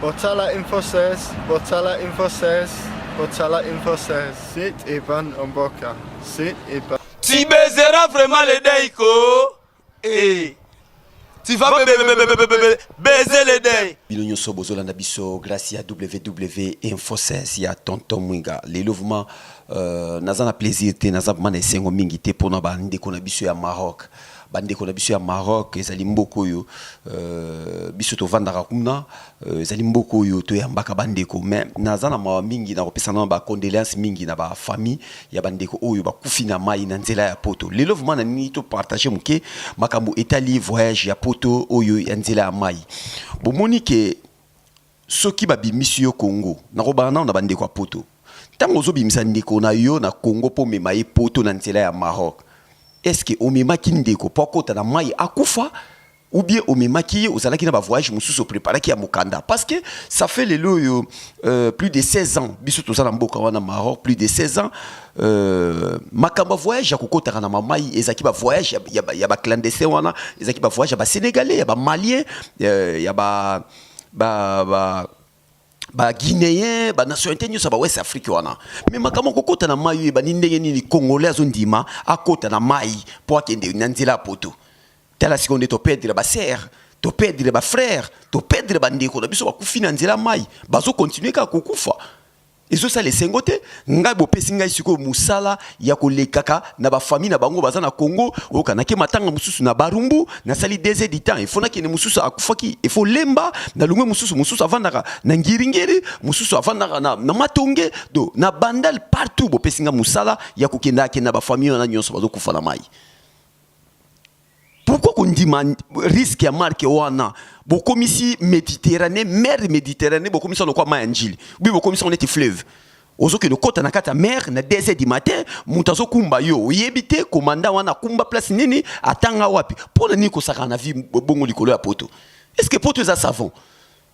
Botala Infosys, Botala Infosys, Botala Infosys. C'est Evan Omboka. C'est Evan. Tu baiseras vraiment les Deiko. Et tu vas baiser les Deiko. Bilonyo Sobozo Landabiso, grâce à WW Infosys, il y a Tonton Mwinga. Les louvements, nazana plaisir, nazana mané sengo mingité pour na bande qu'on a biso à Maroc. Bande qu'on a biso à Maroc, ezali mboko yo, biso to vandaka kuna, ezali mboko yo to yambaka bande ko. Mais nazana ma mingi na kopesa na ba condoléances mingi na ba famille ya bande ko oyo ba kufina mai na nzela ya poto. Les louvements na ni to partager muke makambo etali voyage ya poto oyo ya nzela ya mai. Bomoni ke soki ba bimisio Congo na robana na bande ko poto. Tango zo bimisa ndeko na yo na Congo po mema ye poto na nzela ya Maroc. Est-ce que omema kindeko poko na mai akufa ou bien omema ki ozalaki na ba voyage mususu préparé ki ya mukanda parce que ça fait les loyo plus de 16 ans biso tozala mboka wana Maroc plus de 16 ans makamba voyage ya kokota na mai ezaki ba voyage ya ba clandestin wana ezaki ba voyage ya ba sénégalais ya ba malien ya ba Guinéen, nationalité nyonso ba West Afrique wana. Mais makamo kokota na mai ba ndenge ni Congolais azondima akota na mai po akende na nzela poto. Tala seconde to perdre ba sœur, to perdre ba frère, to perdre ba ndeko na biso ba kufina nzela mai, bazo continuer ka kokufa. Ezo ça les sengote ngai bo pesi ngai siko musala ya kolekaka na ba famille na bango baza na Congo okanaki matanga mususu na barumbu na sali 2 heures du temps il faut na kene mususu akufaki il faut lemba na lungwe mususu avandaka na ngiringiri mususu avandaka na matonge do na bandal partout bo pesi ngai musala ya kokenda na ba famille na nyonso bazo kufa na mai. Pourquoi qu'on dit risque ya marque wana beaucoup ici Méditerranée mer Méditerranée beaucoup ici on quoi manjili oui beaucoup ici on était fleuve ozo que le côté na kata mer na 2 heures du matin mutazo kumba yo yebite commandant wana kumba place nini atanga wapi pour ni ko saka na vie bongo likolo ya poto est-ce que poto za savon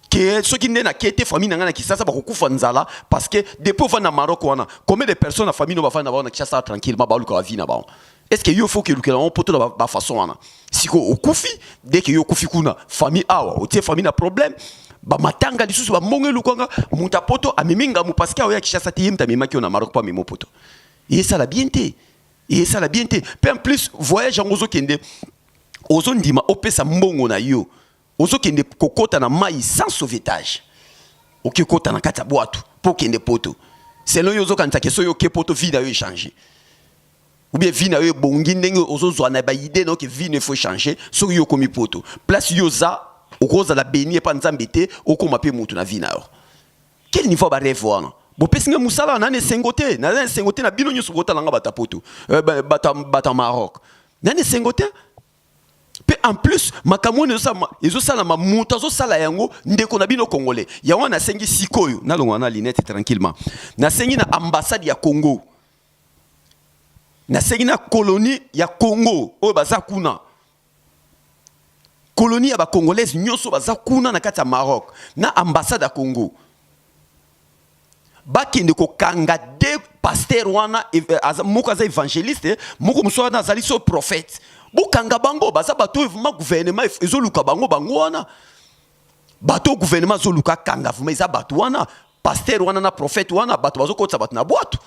que ceux qui n'est na kete famille na kisasa ba kokufa nzala parce que depuis va na Maroc wana combien de personnes na famille no ba fa na ba na kisasa tranquillement ba luka vie na ba. Est-ce que yo faut que le on poto la façon wana si ko okufi dès que yo okufi kuna famille awa o tie famille na problème ba matanga lisusu ba monge lukwanga muta poto amiminga mu parce que oya kishasa tie mta mema ki na Maroc pa memo poto et ça la bienté peu en plus voyage ngozo kende ozo ndima opesa mbongo na yo ozo kende kokota na mai sans sauvetage okikota na kata boatu po kende poto selon yo zo kanta ke so yo ke poto vie na yo changer. Ou bien vie na yo bongi ndenge ozo na ba idée donc vie ne faut changer so yo komi poto place yoza okoza la béni pa nzambete okoma pe mutu na vie na yo quel niveau ba rêve wana bo pesinga musala na ne sengote na bino nyoso kota langa bata poto bata Maroc na ne sengote pe en plus makamone ezo sala ma mutu zo sala yango ndeko na bino congolais ya wana sengi sikoyo na longa na linette tranquillement na sengi na ambassade ya Congo na segina colonie ya Congo o bazakuna colonie ya ba congolaise nyoso bazakuna na kati ya Maroc na ambassade ya Congo bakende ko kanga de pasteur wana moko za évangéliste moko muso wana azali so prophète bokanga bango baza bato ma gouvernement ezoluka bango wana bato gouvernement zoluka kanga vuma eza bato wana pasteur wana na prophète wana bato bazokotsa bato na boato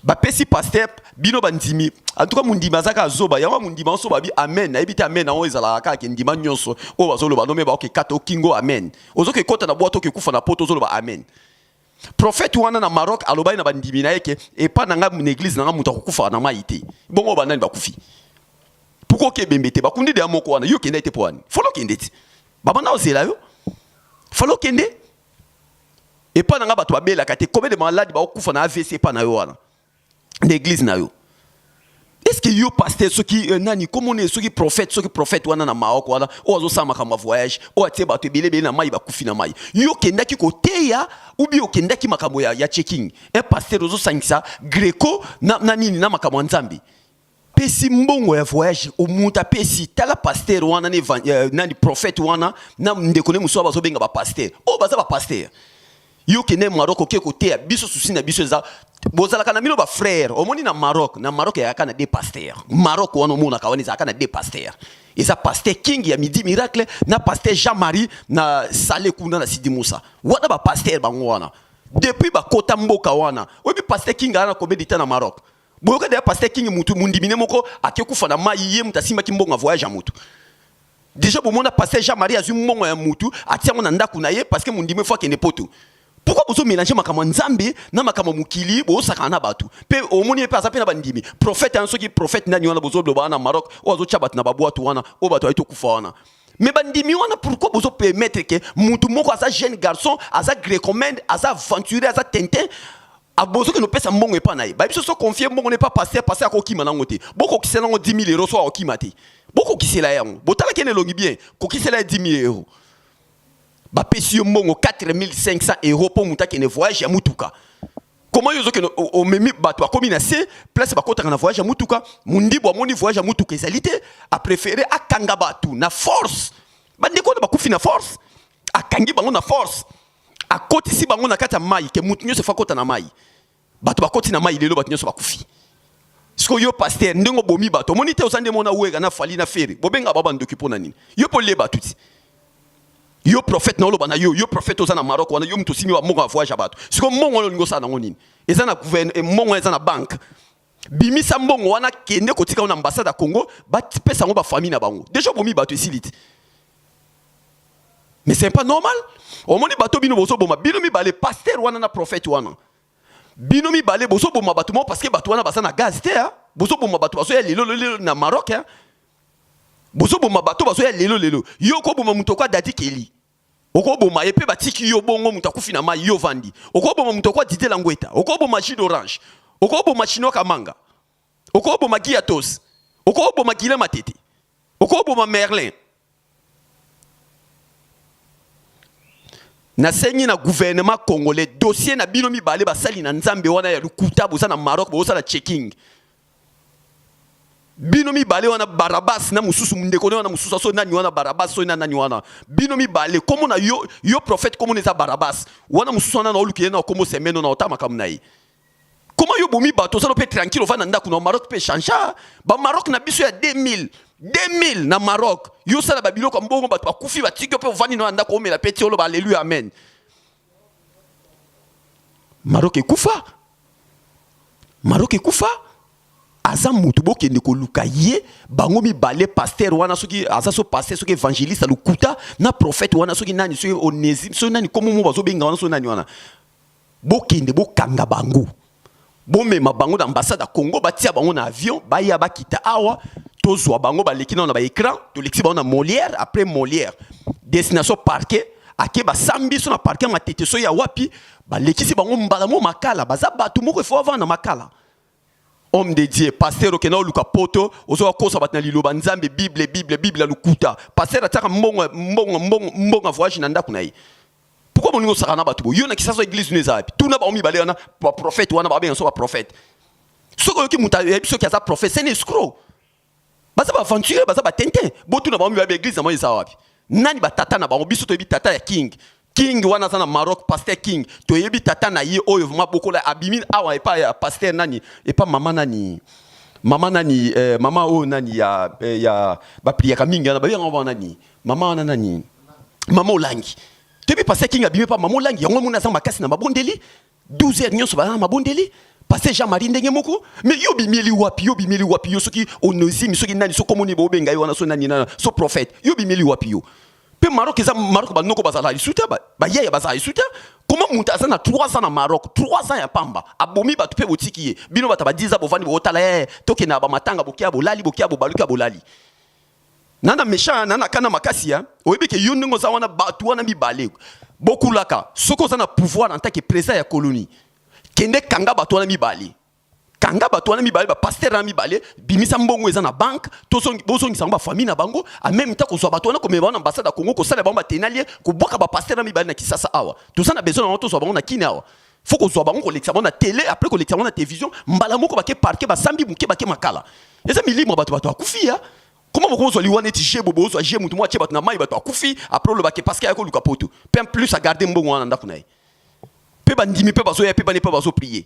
ba pesi pasteur bino bandimi en tout cas mundima zaka zoba yawa mundima so babi amen na ebita amen na ezala ka ke ndima nyonso o bazolo ba nomeba ke kato kingo amen ozoke kota na boato ke kufa na poto zolo ba amen prophète wana na Maroc alobai na bandimi na yeke e pa na nga mu église na nga muta kufa na maite bongo banani ba kufi pourquoi ke bembete ba kundi de amoko wana yo kende ite poani folo kende ti baba na ozela yo folo kende e pa na nga bato babela kate combien de malades ba kufa na AVC pa na yo wana l'église na yo est-ce que yo pasteur ceux qui nani comment on est ceux qui prophète wana na Maroc wana o azo sama kama voyage o atie ba tebele na mai ba kufina mai yo kendaki koteya ou bien kendaki makambo ya checking un pasteur ozo sangisa greco na nini na makambo nzambi pesi mbongo ya voyage o muta pesi tala pasteur wana nani prophète wana na ndeko ne muso bazo benga ba pasteur o baza ba pasteur yo kene Maroc oke côté biso souci na biso za bozala kana mino ba frère omoni na Maroc ya kana des pasteurs Maroc wana mona kawani za kana des pasteurs eza pasteur King ya Midi Miracle na pasteur Jean-Marie na Salé kuna na Sidi Moussa wana ba pasteur bango wana depuis ba kota mboka wana obi pasteur King ana combien de temps na Maroc boyoka de pasteur King mutu mundimine moko akekufa na mai ye mutasimba kimbonga voyage mutu déjà bon mon pasteur Jean-Marie azui mbongo ya mutu atia mona ndako na ye parce que mundime fois kene poto. Pourquoi vous mélangez makama nzambe na makama mukili bo sakana batu pe omoni pe azape na bandimi prophète en soki prophète nani wana bozo bloba na Maroc o azo chabat na babu watu wana o batu aito kufa wana mais bandimi wana pourquoi bozo permettre que mutu moko asa jeune garçon asa grécomène asa aventurier asa tintin abozo que no pesa mbongo epa na ye ba biso so confier mbongo ne pas passer akokima nango te boko kisela ngo 10 000 € so akokima te boko kisela yango botala kene longi bien ko kisela 10 000 €. Ba pesi yo mbongo 4500 € pour muta kene voyage ya mutuka. Comment yozo kene o memi bato akomi na se place ba kota na voyage ya mutuka mundi bo moni voyage ya mutuka ezalité a préféré akanga batu na force. Bande ko ba kufi na force. Akangi bango na force. Akoti si bango na kata mai ke mutu nyo se fa kota na mai. Bato ba koti na mai lelo bato nyo se ba kufi. Sko yo pasteur ndengo bomi bato moni te osande mona wega na fali na feri. Bobenga baba ndoki pona nini. Yo po le batuti. Yo prophète na loba na yo prophète oza na Maroc wana yo mtu simi wa mongo voyage bato siko mongo ngo sana ngonini eza na gouvernement mongo eza na banque bimisa mbongo wana kende kotika na ambassade ya Congo ba pesa ngo ba famille na bango déjà bomi bato esilite mais c'est pas normal omoni bato bino boso boma bino mi balé pasteur wana na prophète wana bino mi balé boso boma bato mo parce que bato wana basa na gaz te ha boso boma bato baso ya lelo na Maroc ha boso boma bato baso ya lelo yo ko boma muto kwa dadi keli oko boma epe batiki yo bongo muto akufi na mai yo vandi oko boma muto kwa dite langweta oko boma jus d'orange oko boma chinoka manga oko boma giatos oko boma gila matete oko boma merlin na sengi na gouvernement congolais dossier na bino mi balé basali na nzambe wana ya lukuta boza na Maroc boza na checking binomi balé wana Barabas na mususu mundeko wana mususu so nani wana Barabas so nani wana binomi balé comme na yo prophète comme neza Barabas wana mususu wana na oluki na comme semeno na otama kamnai comment yo bomi bato ça peut tranquille va na ndako na Maroc peut changer ba Maroc na biso ya 2000 na Maroc yo sala babilo ko mbongo bato akufi batiki peut vani na ndako omela petit olo ba alléluia amen Maroc ekufa aza mutu bokende koluka ye bango mi balé pasteur wana soki aza so pasteur soki évangéliste lukuta na prophète wana soki nani soki Onésime so nani komo mo bazo benga wana so nani wana bokende bokanga bango bomema bango na ambassade ya Congo batia bango na avion baya bakita awa tozwa bango baleki na ba écran to lexi bango na Molière après Molière destination parquet ake ba sambi so na parquet matete so ya wapi baleki si bango mbala mo makala baza batu moko fo avant na makala homme de Dieu, pasteur okena oluka poto, ozo akosa batna liloba nzambe Bible lukuta. Pasteur ataka mbonga voyage na ndako na ye. Pourquoi moningo sakana batu bo? Yo na kisaso église neza api. Tuna ba omi balé wana ba prophète wana ba ben so ba prophète. Soko yoki muta ebiso ki aza prophète, c'est un escroc. Baza ba aventurer, baza ba tintin. Bo tuna ba omi ba église na mo eza wapi. Nani ba tata na ba biso to bi tata ya King wana sana Maroc pasteur King to yebi tata na ye oyo vraiment beaucoup la abimine awa et pas pasteur nani et pas maman nani mama o nani ya ba priya kaminga na ba bien nani mama nani mama olangi to yebi pasteur King abimé pas mama olangi yango mona sama kasi na mabondeli 12 heures nyonso ba na mabondeli pasteur Jean-Marie ndenge moko mais yo bimeli wapi yo soki Onésime soki nani so komoni bo benga yo wana so nani na so prophète yo bimeli wapi yo pe Maroc ba noko bazala isuta ba yaya bazala isuta comment munta sana 3 ans na Maroc 3 ans ya pamba abomi ba tupe botiki ye bino bata ba 10 ans bovani bo tala toke na ba matanga bokia bolali baluka bolali nana méchant nana kana makasi ya oyebike yo ndingo za wana batu wana mibale bokulaka soko za na pouvoir en tant que président ya colonie kende kanga batu wana mibale kanga bato wana mibale ba pasteur na mibale bimisa mbongo eza na banque bozongisa ba famille na bango en même temps ko zo bato wana ko meba na ambassade ya Congo ko sala bango tenalie ko boka ba pasteur na mibale na Kisasa awa tout ça na besoin na to zo bango na kini awa faut ko zo bango ko lekisa bango na télé après ko lekisa bango na télévision mbala moko ba ke parquet ba sambi muke ba ke makala eza milimo bato akufia comment boko zo liwana eti jebo bozo je mutu mo atie bato na mai bato akufi après le ba ke parce que ya ko luka poto plus à garder mbongo wana ndako na ye pe bandimi pe bazo ya pe pas bazo prier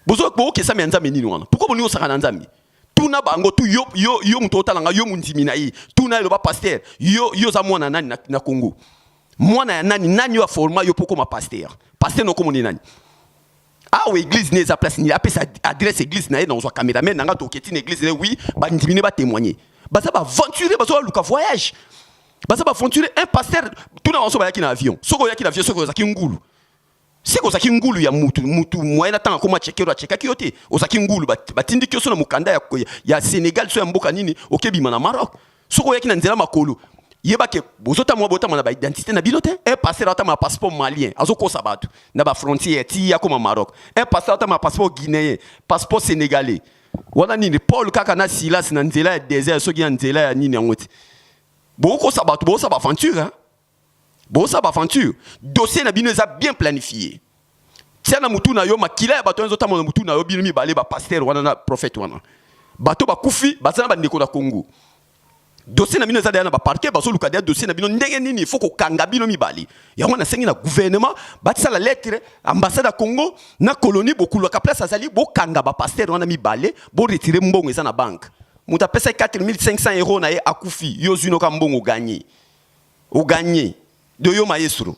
bozo ko ke sa mi nzambe nini wana pourquoi boni osaka na nzambe tuna bango tu yo muto otalanga yo mundimi na ye tuna lo ba pasteur yo za mwana nani na Congo mwana ya nani yo forma yo poko ma pasteur no komo ni nani ah oui église ne za place ni appelle sa adresse église na ye dans sa caméra mais nanga to keti na église ne oui ba ndimi ba témoigner ba ça ba aventurer ba so luka voyage ba ça ba aventurer un pasteur tuna wanso ba yaki na avion soko yaki na avion soko zaki ngulu siko zaki ngulu ya mutu moyena tanga koma chekero cheka kiote ozaki ngulu batindi kioso na mukanda ya Sénégal so ya mboka nini okebima na Maroc soko yaki na nzela makolo yebake bozota mwa bota na ba identité na bilote un pasteur ata ma passeport malien azoko sabatu na ba frontière ti ya koma Maroc un pasteur ata ma passeport guinéen passeport sénégalais wana nini Paul kaka na Silas na nzela ya désert so ya nzela ya nini ngoti boko sabatu bo saba aventure hein bon ça va aventure dossier na bino eza bien planifié tia na mutu na yo makila ya bato nzota na mutu na yo bino mi balé ba pasteur wana na prophète wana bato ba kufi bazana ba ndeko na Congo dossier na bino eza na ba parquet bazo luka dia dossier na bino ndenge nini il faut ko kanga bino mi bali ya wana sengi na gouvernement batisa la lettre ambassade ya Congo na colonie bokulu ka place azali bo kanga ba pasteur wana mi balé bo retirer mbongo eza na banque muta pesa 4500 € na ye akufi yo zuno ka mbongo gagné o gagné de yo maestro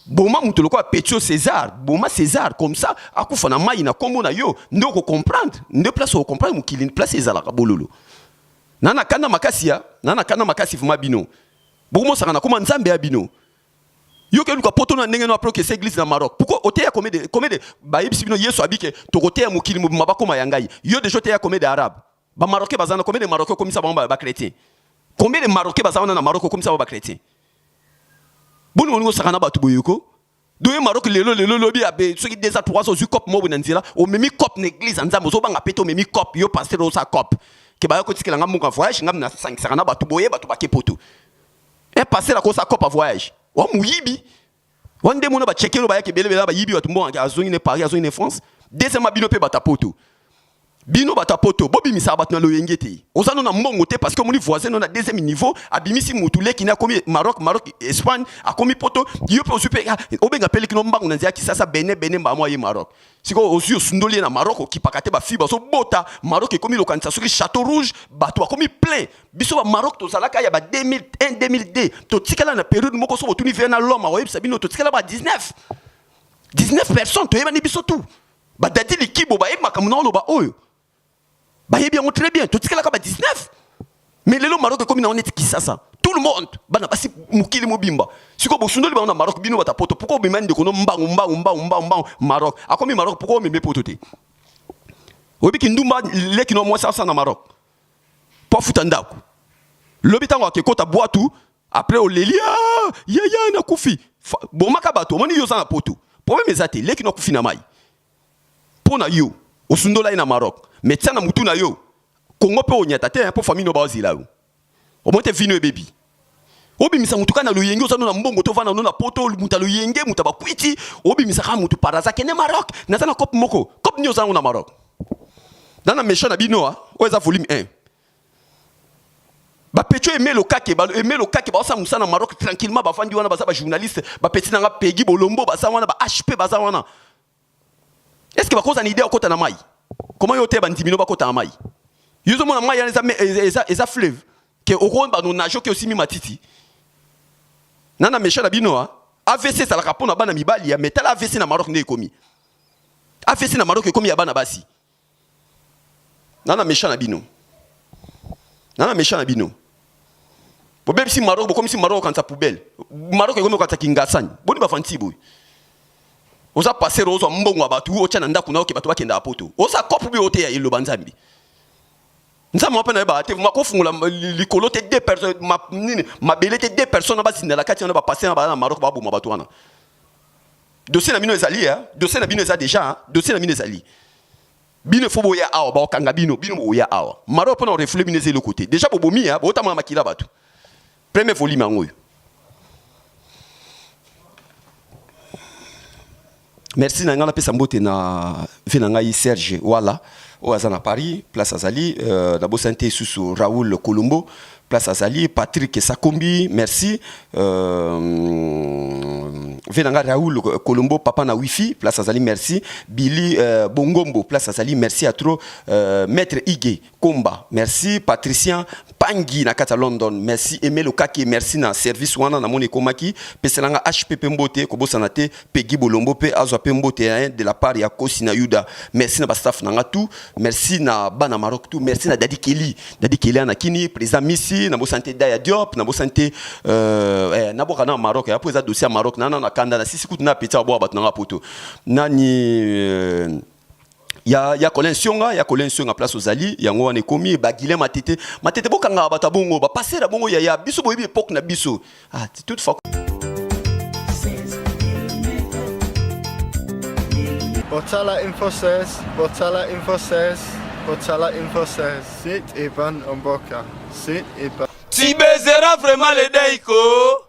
boma mutu lokwa Petio César boma César comme ça akufa na mai na kombo na yo ndoko comprendre nde place o comprendre mukili place ezala ka bololo nana kana makasi fuma bino bomo saka na koma nzambe ya bino yo ke luka poto na ndenge no apro ke église na Maroc pourquoi oteya combien de ba yebisi bino Yesu abike to koteya mukili mobimba bakoma yangai yo de joteya combien de arabe ba marocain bazana combien de marocains comme ça ba chrétien combien de marocains bazana na Maroc comme ça ba chrétien bon on sakana batu boyoko doye Maroc lelo lobi abe soki déjà 300 zu cop mo bonanzela o memi cop na église nzambo zo banga peto memi cop yo pasteur o sa cop ke ba yo kotikela ngam mo voyage ngam na 5 sakana batu boye batu ba kepoto un pasteur ko sa cop à voyage o muyibi wande mo no ba chekelo ba yake belebela ba yibi batu mo azongi ne Paris azongi ne France deuxième bino pe bata poto bino batapoto bobi misa batna lo yengete ozano na mbongo te parce que moni voisin na deuxième niveau abimisi mutule kina komi Maroc Espagne a komi poto yo pe osupe obenga pele kino mbango na nzia kisasa bene mba mo ye Maroc siko osio sundoli na Maroc okipakate ba fiba so bota Maroc e komi lokanisa soki Château Rouge bato komi plein biso ba Maroc to zalaka ya ba 2001 2002 to tikala na période moko so botuni vena loma wa yebisa bino to tikala ba 19 personnes to yebani biso tout ba dadi likibo ba yeba kamuna lo ba oyo bah bien on très bien tout ce qu'elle a comme 19 mais les Maroc comme on est qui ça tout le monde bana basi mukili mobimba siko bosundo li bana Maroc bino bata poto pourquoi be mande ko no mba Maroc a comme Maroc pourquoi me poto te obi ki ndumba leki no mo sa na Maroc po futandako lobi tango akekota boatu après o lelia ya na kufi bon makabato moni yo sa na poto problème ezate leki no kufi na mai pona yo osundo la na Maroc mais tiens na mutu na yo Congo pe onyata te po famille no ba ozila o omonte vino e baby obi misa mutu kana lo yenge ozano na mbongo to vana no na poto muta lo yenge muta ba kwiti obi misa ka mutu paraza kene Maroc na tana cop moko cop ni ozano na Maroc dans la méchant na bino o eza volume 1 ba Petio aimer le kake ba sa musa na Maroc tranquillement ba fandi wana ba sa ba journaliste ba petit na nga pegi bolombo ba sa wana ba HP ba sa wana est-ce que ba cause en idée okota na mai comment yo te bandimino ba kota na mai yo zo mona mai eza fleuve que oron ba no najo ke aussi mi matiti nana méchant na bino AVC ça la rapona bana mibali ya metal AVC na Maroc ne komi AVC na Maroc komi ya bana basi nana méchant na bino bo bebe si Maroc bo comme si Maroc quand sa poubelle Maroc komi quand sa kingasani boni ba fanti boy oza passer ozo mbongo abatu ocha ndako na oke batu bakenda apoto oza kopu bi ote ya ilo banzambi nzambe mapana ba te makofungula likolo te 2 personnes ma belete 2 personnes ba zinda la kati na ba passer na Maroc ba boma batu wana dossier na bino ezali dossier na bino eza déjà dossier na bino ezali bino fo boya awa ba okanga bino boya awa Maroc pona reflet bino ezelo côté déjà bobomi bo tama makila batu premier volume ngoyo. Merci nanga la pesa mbote na venanga Serge wala o azana Paris place azali d'abord santé sous Raoul Colombo place place Azali, Patrick Sakombi, merci. Venanga Raoul Colombo, papa na wifi, place Azali, merci. Billy Bongombo, place Azali, merci à trop. Maître Ige Komba, merci. Patricien Pangi na kata London, merci. Aimé Lokaki, merci na service wana na moni komaki. Peselanga HPP Mbote, Kobo Sanate, Peggy Bolombo, Pe Azwa Mbote de la part ya Kosi na Yuda. Merci na staff nanga tout. Merci na Bana Maroc tout. Merci na Daddy Kelly. Daddy Kelly na kini, président Missi, na bo santé Daya Diop, na bo santé na bo kana Maroc, ya poza dossier Maroc na na kanda na sisi kutuna peta bo bat na poto. Nani ya Colensionga place aux Ali yango wana komi ba Guilhem matete bokanga bata bongo ba passer la bongo ya biso boyebi époque na biso toutefois Botala Info 16, site Ivan Omboka, site Ivan. Tu baiseras vraiment les Deiko.